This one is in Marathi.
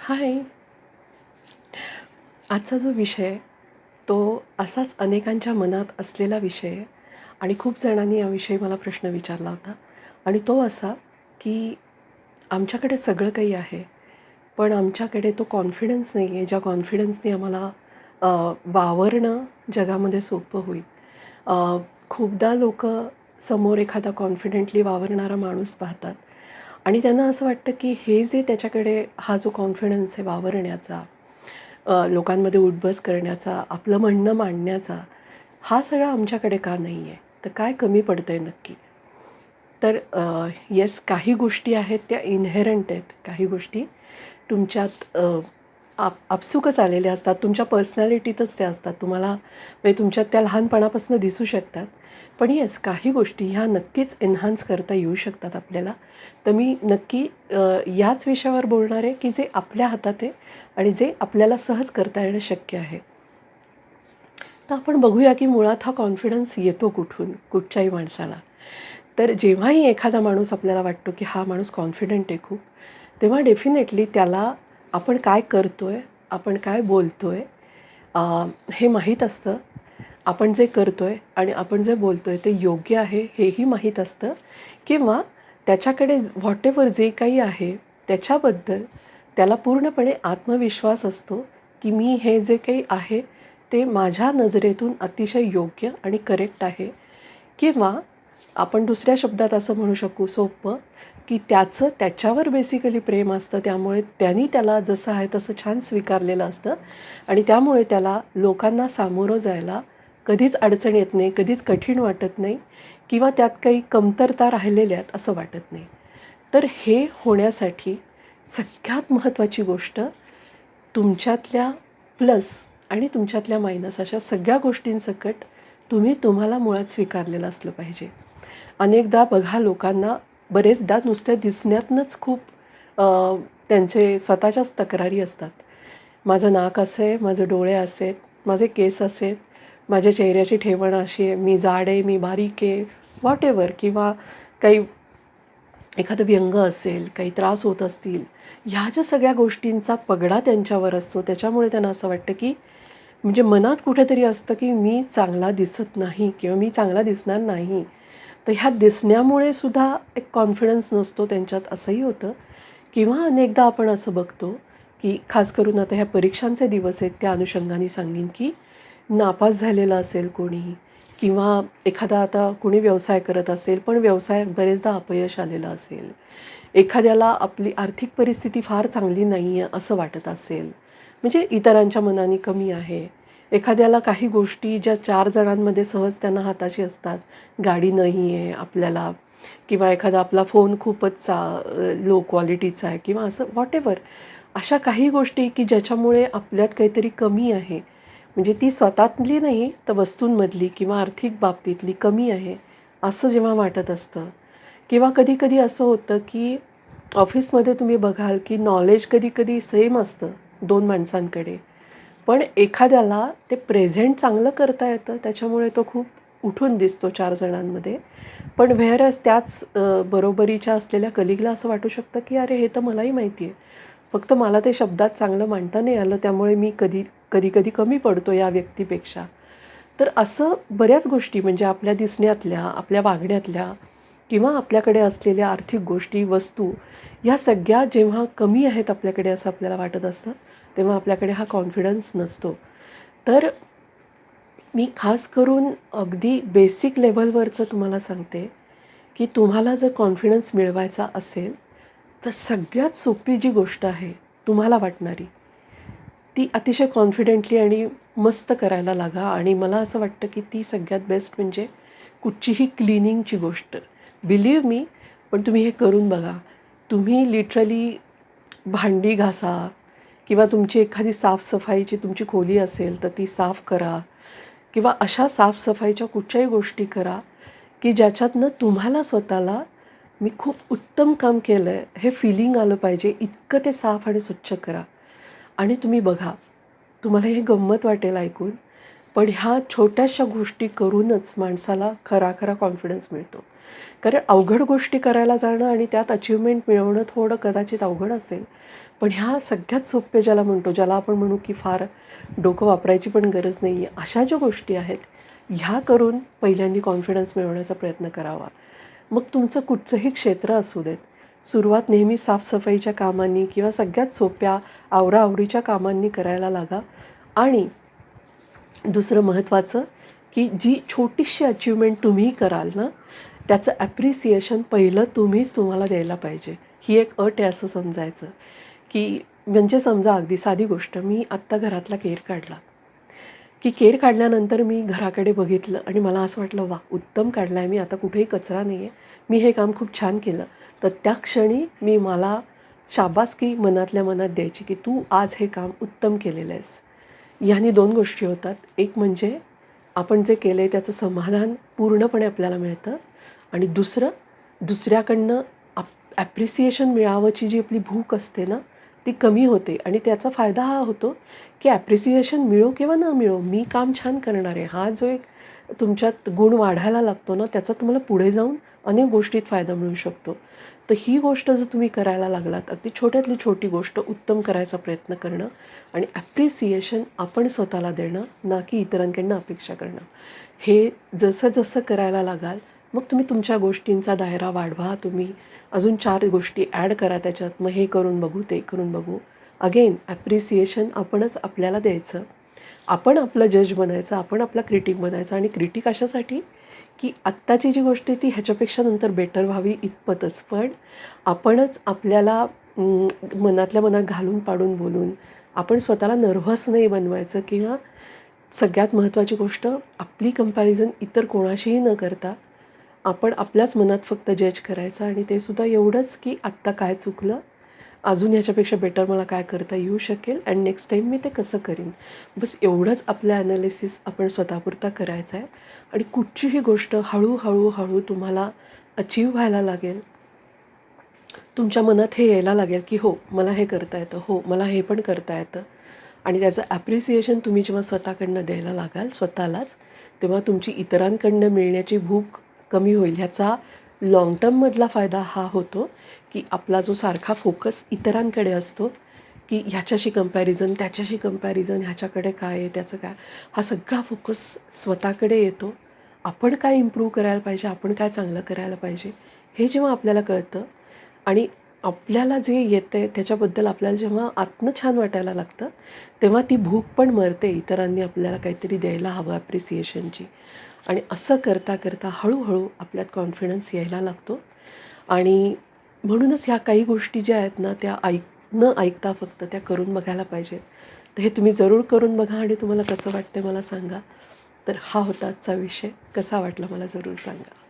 हाय. आजचा जो विषय आहे, तो असाच अनेकांच्या मनात असलेला विषय आहे आणि खूप जणांनी याविषयी मला प्रश्न विचारला होता आणि तो असा, की आमच्याकडे सगळं काही आहे, पण आमच्याकडे तो कॉन्फिडन्स नाही आहे, ज्या कॉन्फिडन्सने आम्हाला वावरणं जगामध्ये सोपं होईल. खूपदा लोकं समोर एखादा कॉन्फिडेंटली वावरणारा माणूस पाहतात आणि त्यांना असं वाटतं, की हे जे त्याच्याकडे हा जो कॉन्फिडन्स आहे वावरण्याचा, लोकांमध्ये उठबस करण्याचा, आपलं म्हणणं मांडण्याचा, हा सगळा आमच्याकडे का नाही आहे? तर काय कमी पडतं आहे नक्की? तर येस, काही गोष्टी आहेत त्या इन्हेरंट आहेत. काही गोष्टी तुमच्यात आपसुकच आलेल्या असतात. तुमच्या पर्सनॅलिटीतच त्या असतात. तुम्हाला म्हणजे तुमच्यात त्या लहानपणापासून दिसू शकतात. पण येस, काही गोष्टी ह्या नक्कीच एन्हान्स करता येऊ शकतात आपल्याला. तर मी नक्की याच विषयावर बोलणार आहे, की जे आपल्या हातात आहे आणि जे आपल्याला सहज करता येणं शक्य आहे. तर आपण बघूया, की मुळात हा कॉन्फिडन्स येतो कुठून, कुठच्याही माणसाला. तर जेव्हाही एखादा माणूस आपल्याला वाटतो, की हा माणूस कॉन्फिडंट आहे खूप, तेव्हा डेफिनेटली त्याला आपण काय करतोय, आपण काय बोलतोय, हे माहीत असतं. आपण जे करतोय आणि आपण जे बोलतोय ते योग्य आहे हेही माहीत असतं किंवा त्याच्याकडे व्हॉटेव्हर जे काही आहे त्याच्याबद्दल त्याला पूर्णपणे आत्मविश्वास असतो, की मी हे जे काही आहे ते माझ्या नजरेतून अतिशय योग्य आणि करेक्ट आहे. किंवा आपण दुसऱ्या शब्दात असं म्हणू शकू सोपं, की त्याचं त्याच्यावर बेसिकली प्रेम असतं. त्यामुळे त्यानी त्याला जसं आहे तसं छान स्वीकारलेलं असतं आणि त्यामुळे त्याला लोकांना सामोरं जायला कधीच अडचण येत नाही, कधीच कठीण वाटत नाही किंवा त्यात काही कमतरता राहिलेल्या आहेत असं वाटत नाही. तर हे होण्यासाठी सगळ्यात महत्त्वाची गोष्ट तुमच्यातल्या प्लस आणि तुमच्यातल्या मायनस अशा सगळ्या गोष्टींसकट तुम्ही तुम्हाला मुळात स्वीकारलेलं असलं पाहिजे. अनेकदा बघा लोकांना बरेचदा नुसत्या दिसण्यातनंच खूप त्यांचे स्वतःच्याच तक्रारी असतात. माझं नाक असं आहे, माझे डोळे असे आहेत, माझे केस असे आहेत, माझ्या चेहऱ्याची ठेवण अशी आहे, मी जाड आहे, मी बारीक आहे, व्हॉटेव्हर किंवा काही एखादं व्यंग असेल, काही त्रास होत असतील, ह्या ज्या सगळ्या गोष्टींचा पगडा त्यांच्यावर असतो. त्याच्यामुळे त्यांना असं वाटतं, की म्हणजे मनात कुठेतरी असतं, की मी चांगला दिसत नाही किंवा मी चांगला दिसणार नाही. तर ह्या दिसण्यामुळे सुद्धा एक कॉन्फिडन्स नसतो त्यांच्यात असंही होतं किंवा अनेकदा आपण असं बघतो, की खास करून आता ह्या परीक्षांचे दिवस आहेत त्या अनुषंगाने सांगेन, की नापास झालेलं असेल कोणी किंवा एखादा आता कोणी व्यवसाय करत असेल, पण व्यवसायात बरेचदा अपयश आलेलं असेल. एखाद्याला आपली आर्थिक परिस्थिती फार चांगली नाही आहे असं वाटत असेल, म्हणजे इतरांच्या मनाने कमी आहे. एखाद्याला काही गोष्टी ज्या 4 जणांमध्ये सहज त्यांना हाताशी असतात, गाडी नाही आहे आपल्याला किंवा एखादा आपला फोन खूपच लो क्वालिटीचा आहे किंवा असं व्हॉटेव्हर. अशा काही गोष्टी की ज्याच्यामुळे आपल्यात काहीतरी कमी आहे. म्हणजे ती स्वतःतली नाही तर वस्तूंमधली किंवा आर्थिक बाबतीतली कमी आहे, असं जेव्हा वाटत असतं किंवा कधी-कधी असं होतं, की ऑफिसमध्ये तुम्ही बघाल, की नॉलेज कधी-कधी सेम असतं 2 माणसांकडे. पण एखाद्याला ते प्रेझेंट चांगलं करता येतं, त्याच्यामुळे तो खूप उठून दिसतो 4 जणांमध्ये. पण व्हेअरएज त्याच बरोबरीच्या असलेल्या कलीगला असं वाटू शकतं, की "अरे, हे तर मलाही माहिती आहे. फक्त मला ते शब्दात चांगलं मांडता नाही आलं, त्यामुळे मी कधी-कधी कमी पडतो या व्यक्तीपेक्षा." तर असं बऱ्याच गोष्टी म्हणजे आपल्या दिसण्यातल्या, आपल्या वागण्यातल्या किंवा आपल्याकडे असलेल्या आर्थिक गोष्टी, वस्तू या सगळ्या जेव्हा कमी आहेत आपल्याकडे असं आपल्याला वाटत असतं, तेव्हा आपल्याकडे हा कॉन्फिडन्स नसतो. तर मी खास करून अगदी बेसिक लेव्हलवरचं तुम्हाला सांगते, की तुम्हाला जर कॉन्फिडन्स मिळवायचा असेल, तर सगळ्यात सोपी जी गोष्ट आहे तुम्हाला वाटणारी, ती अतिशय कॉन्फिडेंटली आणि मस्त करायला लागा आणि मला असं वाटतं, की ती सगळ्यात बेस्ट म्हणजे कुठचीही क्लीनिंगची गोष्ट. बिलीव्ह मी, पण तुम्ही हे करून बघा. तुम्ही लिटरली भांडी घासा किंवा तुमची एखादी साफसफाईची तुमची खोली असेल, तर ती साफ करा किंवा अशा साफसफाईच्या कुठच्याही गोष्टी करा, की ज्याच्यातनं तुम्हाला स्वतःला मी खूप उत्तम काम केलं आहे, हे फिलिंग आलं पाहिजे, इतकं ते साफ आणि स्वच्छ करा. आणि तुम्ही बघा, तुम्हाला हे गंमत वाटेल ऐकून, पण ह्या छोट्याशा गोष्टी करूनच माणसाला खरा-खरा कॉन्फिडन्स मिळतो. कारण अवघड गोष्टी करायला जाणं आणि त्यात अचिव्हमेंट मिळवणं थोडं कदाचित अवघड असेल. पण ह्या सगळ्यात सोप्या ज्याला म्हणतो, ज्याला आपण म्हणू की फार डोकं वापरायची पण गरज नाही आहे, अशा ज्या गोष्टी आहेत, ह्या करून पहिल्यांदा कॉन्फिडन्स मिळवण्याचा प्रयत्न करावा. मग तुमचं कुठचंही क्षेत्र असू देत, सुरुवात नेहमी साफसफाईच्या कामांनी किंवा सगळ्यात सोप्या आवराआवरीच्या कामांनी करायला लागा. आणि दुसरं महत्त्वाचं, की जी छोटीशी अचिव्हमेंट तुम्ही कराल ना, त्याचं ॲप्रिसिएशन पहिलं तुम्हीच तुम्हाला द्यायला पाहिजे. ही एक अट आहे असं समजायचं, की म्हणजे समजा अगदी साधी गोष्ट, मी आत्ता घरातला केर काढला, की केर काढल्यानंतर मी घराकडे बघितलं आणि मला असं वाटलं, वा उत्तम काढला आहे मी, आता कुठेही कचरा नाही आहे, मी हे काम खूप छान केलं. तर त्या क्षणी मी मला शाबासकी मनातल्या मनात द्यायची, की तू आज हे काम उत्तम केलेलं आहेस. ह्यानी 2 गोष्टी होतात. एक म्हणजे आपण जे केलं आहे त्याचं समाधान पूर्णपणे आपल्याला मिळतं आणि दुसरं, दुसऱ्याकडनं ॲप्रिसिएशन मिळावयाची जी आपली भूक असते ना, ती कमी होते आणि त्याचा फायदा हा होतो, की ॲप्रिसिएशन मिळो किंवा न मिळो, मी काम छान करणार आहे, हा जो एक तुमच्यात गुण वाढायला लागतो ना, त्याचा तुम्हाला पुढे जाऊन अनेक गोष्टीत फायदा मिळू शकतो. तर ही गोष्ट जर तुम्ही करायला लागलात, अगदी छोट्यातली छोटी गोष्ट उत्तम करायचा प्रयत्न करणं आणि ॲप्रिसिएशन आपण स्वतःला देणं, ना की इतरांकडनं अपेक्षा करणं. हे जसं जसं करायला लागाल, मग तुम्ही तुमच्या गोष्टींचा दायरा वाढवा. तुम्ही अजून 4 गोष्टी ॲड करा त्याच्यात. मग हे करून बघू, ते करून बघू. अगेन ॲप्रिसिएशन आपणच आपल्याला द्यायचं. आपण आपलं जज बनायचं, आपण आपला क्रिटिक बनायचं. आणि क्रिटिक अशासाठी, की आत्ताची जी गोष्ट आहे ती ह्याच्यापेक्षा नंतर बेटर व्हावी इतपतच. पण आपणच आपल्याला मनातल्या मनात घालून पाडून बोलून आपण स्वतःला नर्व्हस नाही बनवायचं. किंवा सगळ्यात महत्त्वाची गोष्ट, आपली कंपॅरिझन इतर कोणाशीही न करता आपण आपल्याच मनात फक्त जज करायचं आणि ते सुद्धा एवढंच, की आत्ता काय चुकलं, अजून ह्याच्यापेक्षा बेटर मला काय करता येऊ शकेल आणि नेक्स्ट टाईम मी ते कसं करीन. बस एवढंच आपलं ॲनालिसिस आपण स्वतःपुरता करायचं आहे. आणि कुठचीही गोष्ट हळू तुम्हाला अचीव व्हायला लागेल. तुमच्या मनात हे यायला लागेल, की हो मला हे करता येतं, हो मला हे पण करता येतं. आणि त्याचं ॲप्रिसिएशन तुम्ही जेव्हा स्वतःकडनं द्यायला लागाल स्वतःलाच, तेव्हा तुमची इतरांकडनं मिळण्याची भूक कमी होईल. ह्याचा लाँग टर्ममधला फायदा हा होतो, की आपला जो सारखा फोकस इतरांकडे असतो, की ह्याच्याशी कंपॅरिझन, त्याच्याशी कंपॅरिझन, ह्याच्याकडे काय आहे, त्याचं काय, हा सगळा फोकस स्वतःकडे येतो. आपण काय इम्प्रूव्ह करायला पाहिजे, आपण काय चांगलं करायला पाहिजे, हे जेव्हा आपल्याला कळतं आणि आपल्याला जे येतं आहे त्याच्याबद्दल आपल्याला जेव्हा आत्म छान वाटायला लागतं, तेव्हा ती भूक पण मरते इतरांनी आपल्याला काहीतरी द्यायला हवं ॲप्रिसिएशनची. आणि असं करता करता हळूहळू आपल्यात कॉन्फिडन्स यायला लागतो. आणि म्हणूनच ह्या काही गोष्टी ज्या आहेत ना, त्या न ऐकता फक्त त्या करून बघायला पाहिजेत. तर हे तुम्ही जरूर करून बघा आणि तुम्हाला कसं वाटतं मला सांगा. तर हा होता आजचा विषय. कसा वाटला मला जरूर सांगा.